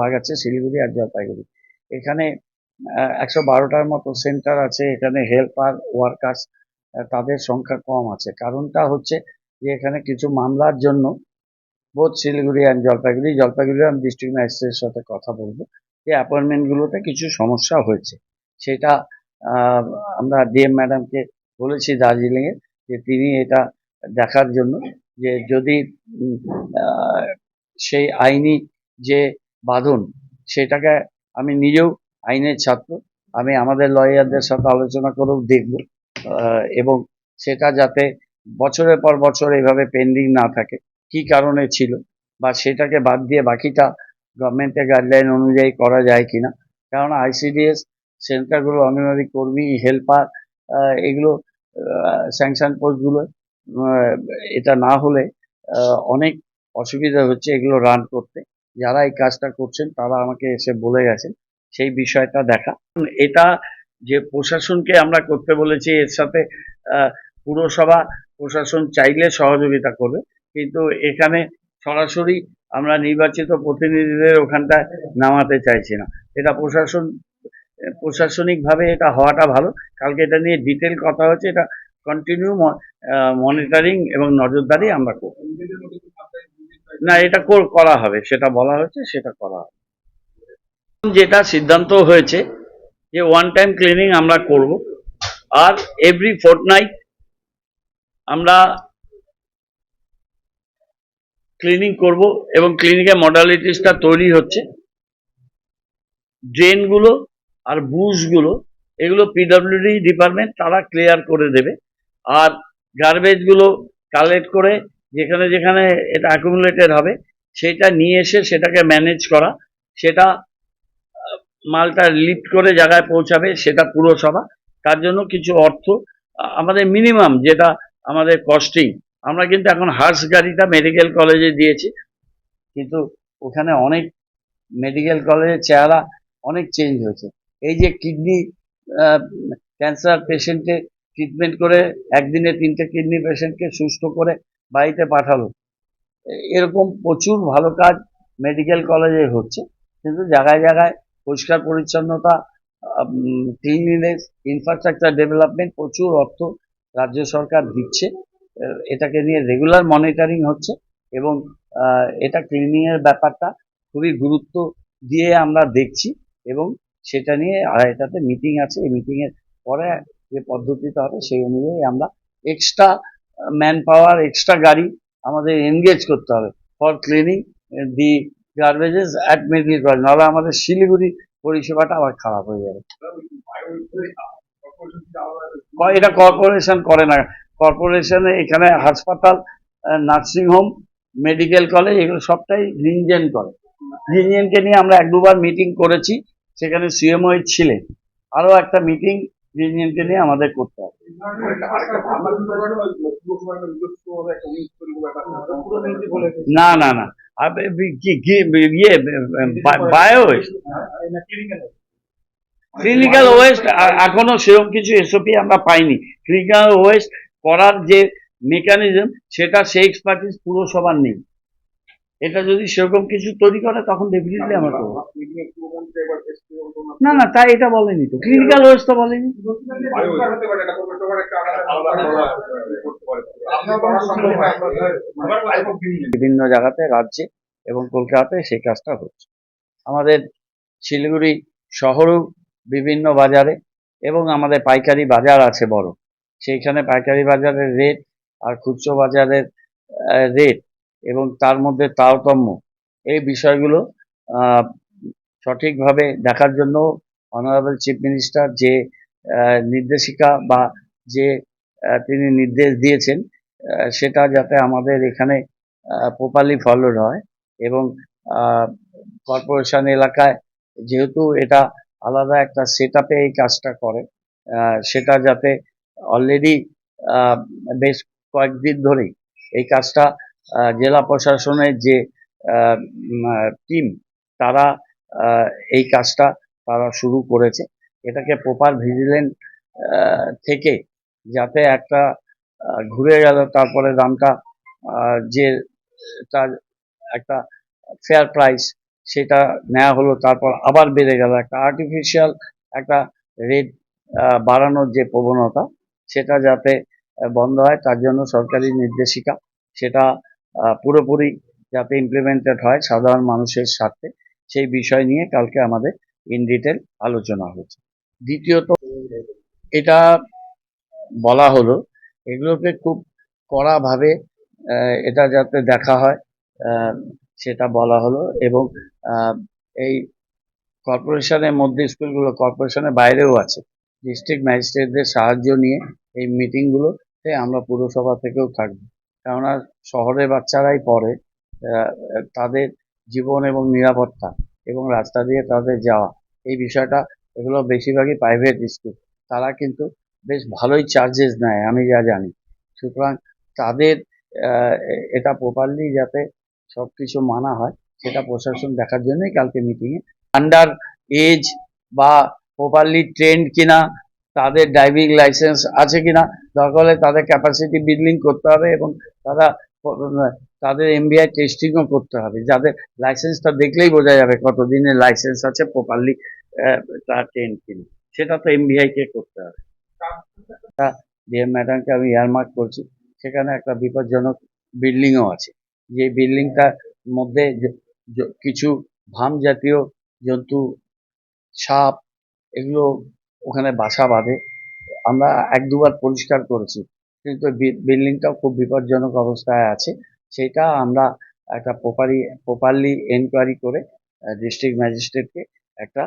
ভাগ আছে শিলিগুড়ি আর জলপাইগুড়ি। এখানে 112টার মতো সেন্টার আছে। এখানে হেল্পার ওয়ার্কার্স তাদের সংখ্যা কম আছে। কারণটা হচ্ছে যে এখানে কিছু মামলার জন্য বোধ শিলিগুড়ি অ্যান্ড জলপাইগুড়ি আমি ডিস্ট্রিক্ট ম্যাজিস্ট্রেটের সাথে কথা বলবো যে অ্যাপয়েন্টমেন্টগুলোতে কিছু সমস্যা হয়েছে। সেটা আমরা ডিএম ম্যাডামকে বলেছি দার্জিলিংয়ে যে তিনি এটা দেখার জন্য যে যদি সেই আইনি যে বাঁধন সেটাকে, আমি নিজেও আইনের ছাত্র, আমি আমাদের লয়ারদের সাথে আলোচনা করেও দেখব এবং সেটা যাতে বছরের পর বছর এইভাবে পেন্ডিং না থাকে, কি কারণে ছিল বা সেটাকে বাদ দিয়ে বাকিটা গভর্নমেন্টের গাইডলাইন অনুযায়ী করা যায় কিনা। কারণ আইসিডিএস সেন্টারগুলো, অঙ্গনওয়াড়ি কর্মী, হেল্পার, এগুলো স্যাংশন পোস্টগুলো এটা না হলে অনেক অসুবিধা হচ্ছে এগুলো রান করতে। যারা এই কাজটা করছেন তারা আমাকে এসে বলে গেছেন সেই বিষয়টা দেখা। এটা যে প্রশাসনকে আমরা করতে বলেছি, এর সাথে পুরসভা প্রশাসন চাইলে সহযোগিতা করবে, কিন্তু এখানে সরাসরি আমরা নির্বাচিত প্রতিনিধিদের ওখানটায় নামাতে চাইছি না। এটা প্রশাসনিকভাবে এটা হওয়াটা ভালো। কালকে এটা নিয়ে ডিটেল কথা হচ্ছে, এটা কন্টিনিউ মনিটরিং এবং নজরদারি আমরা করব। না, এটা করা হবে, সেটা বলা হয়েছে, সেটা করা হবে। যেটা সিদ্ধান্ত হয়েছে যে ওয়ান টাইম ক্লিনিং আমরা করব, আর এভরি ফোর্টনাইট আমরা ক্লিনিং করব এবং ক্লিনিকের মডালিটিসটা তৈরি হচ্ছে। ড্রেনগুলো আর বুশগুলো এগুলো পিডব্লিউডি ডিপার্টমেন্ট তারা ক্লিয়ার করে দেবে, আর গার্বেজগুলো কালেক্ট করে যেখানে যেখানে এটা অ্যাকুমুলেটেড হবে সেটা নিয়ে এসে সেটাকে ম্যানেজ করা, সেটা মালটা লিফট করে জায়গায় পৌঁছাবে সেটা পুরসভা। তার জন্য কিছু অর্থ আমাদের মিনিমাম যেটা আমাদের কস্টিং, আমরা কিন্তু এখন হার্স গাড়িটা মেডিকেল কলেজে দিয়েছি, কিন্তু ওখানে অনেক মেডিকেল কলেজের চেহারা অনেক চেঞ্জ হয়েছে। এই যে কিডনি ক্যান্সার পেশেন্টকে ট্রিটমেন্ট করে একদিনে 3টে কিডনি পেশেন্টকে সুস্থ করে বাড়িতে পাঠালো, এরকম প্রচুর ভালো কাজ মেডিকেল কলেজে হচ্ছে। কিন্তু জায়গায় জায়গায় পরিষ্কার পরিচ্ছন্নতা, ক্লিনলিনেস, ইনফ্রাস্ট্রাকচার ডেভেলপমেন্ট প্রচুর অর্থ রাজ্য সরকার দিচ্ছে। এটাকে নিয়ে রেগুলার মনিটরিং হচ্ছে এবং এটা ক্লিনিংয়ের ব্যাপারটা খুবই গুরুত্ব দিয়ে আমরা দেখছি এবং সেটা নিয়ে এটাতে মিটিং আছে। এই মিটিংয়ের পরে যে পদ্ধতিটা হবে সেই অনুযায়ী আমরা এক্সট্রা ম্যান পাওয়ার, এক্সট্রা গাড়ি আমাদের এনগেজ করতে হবে for cleaning the গার্বেজেস at medical college, নাহলে আমাদের শিলিগুড়ি পরিষেবাটা আবার খারাপ হয়ে যাবে। এটা কর্পোরেশন করে না। কর্পোরেশনে এখানে হাসপাতাল, নার্সিংহোম, মেডিকেল কলেজ এগুলো সবটাই রিনজেন করে। রিনজেনকে নিয়ে আমরা 1-2বার মিটিং করেছি, সেখানে সিএমও ছিলেন। আরও একটা মিটিং রিনজেনকে নিয়ে আমাদের করতে হবে। না না না, ইয়ে বায়ো ওয়েস্ট, ক্লিনিক্যাল ওয়েস্ট এখনো সেরকম কিছু এসওপি আমরা পাইনি। ক্লিনিক্যাল ওয়েস্ট করার যে মেকানিজম সেটা সেই এক্সপার্টিস পুরসভার নেই। এটা যদি সেরকম কিছু তৈরি করে তখন ডেফিনেটলি আমরা করবো। না না, তাই এটা বলেনি তো, ক্লিনিক্যাল ওয়েস্ট তো বলেনি। বিভিন্ন জায়গাতে রাজ্যে এবং কলকাতায় সেই কাজটা হচ্ছে। আমাদের শিলিগুড়ি শহরেও বিভিন্ন বাজারে এবং আমাদের পাইকারি বাজার আছে বড়, সেইখানে পাইকারি বাজারের রেট আর খুচরো বাজারের রেট এবং তার মধ্যে তারতম্য, এই বিষয়গুলো সঠিকভাবে দেখার জন্য অনারেবল চিফ মিনিস্টার যে নির্দেশিকা বা যে তিনি নির্দেশ দিয়েছেন সেটা যাতে আমাদের এখানে প্রপারলি ফলোড হয় এবং কর্পোরেশন এলাকায় যেহেতু এটা আলাদা একটা সেট আপে এই কাজটা করে, সেটা যাতে অলরেডি বেশ কয়েকদিন ধরেই এই কাজটা জেলা প্রশাসনের যে টিম তারা এই কাজটা তারা শুরু করেছে। এটাকে প্রপার ভিজিলেন্ট থেকে যাতে একটা ঘুরে গেল তারপরে দামটা যে তার একটা ফেয়ার প্রাইস সেটা নেওয়া হলো, তারপর আবার বেড়ে গেল। একটা আর্টিফিশিয়াল একটা রেট বাড়ানোর যে প্রবণতা, সেটা যাতে বন্ধ হয় তার জন্য সরকারি নির্দেশিকা সেটা পুরোপুরি যাতে ইমপ্লিমেন্টেড হয় সাধারণ মানুষের স্বার্থে, সেই বিষয় নিয়ে কালকে আমাদের ইন ডিটেল আলোচনা হয়েছে। দ্বিতীয়ত, এটা বলা হলো এগুলোকে খুব কড়াভাবে এটা যাতে দেখা হয়, আহ, সেটা বলা হলো। এবং আহ, এই কর্পোরেশনের মধ্যে স্কুলগুলো কর্পোরেশনের বাইরেও আছে, ডিস্ট্রিক্ট ম্যাজিস্ট্রেটদের সাহায্য নিয়ে এই মিটিংগুলোতে আমরা পুরসভা থেকেও থাকবো। কেননা শহরের বাচ্চারাই পড়ে, আহ, তাদের জীবন এবং নিরাপত্তা এবং রাস্তা দিয়ে তাদের যাওয়া, এই বিষয়টা, এগুলো বেশিরভাগই প্রাইভেট স্কুল, তারা কিন্তু বেশ ভালোই চার্জেস নেয় আমি যা জানি। সুতরাং তাদের এটা প্রপারলি যাতে সব কিছু মানা হয় সেটা প্রশাসন দেখার জন্যই কালকে মিটিংয়ে আন্ডার এজ বা প্রপারলি ট্রেন্ড কিনা, তাদের ড্রাইভিং লাইসেন্স আছে কিনা, দরকার হলে তাদের ক্যাপাসিটি বিল্ডিং করতে হবে এবং তারা তাদের এমবিআই টেস্টিংও করতে হবে, যাদের লাইসেন্সটা দেখলেই বোঝা যাবে কতদিনের লাইসেন্স আছে, প্রপারলি তার ট্রেন্ড কিনা, সেটা তো এমবিআই কে করতে হবে। ডিএম ম্যাডামকে আমি ইয়ারমার্ক করছি, সেখানে একটা বিপজ্জনক বিল্ডিংও আছে, যে বিল্ডিংটার মধ্যে কিছু ভাম জাতীয় জন্তু, সাপ, এগুলো ওখানে বাসা বাঁধে। আমরা এক দুবার পরিষ্কার করেছি, কিন্তু বিল্ডিংটাও খুব বিপজ্জনক অবস্থায় আছে। সেটা আমরা একটা প্রপারলি এনকোয়ারি করে ডিস্ট্রিক্ট ম্যাজিস্ট্রেটকে একটা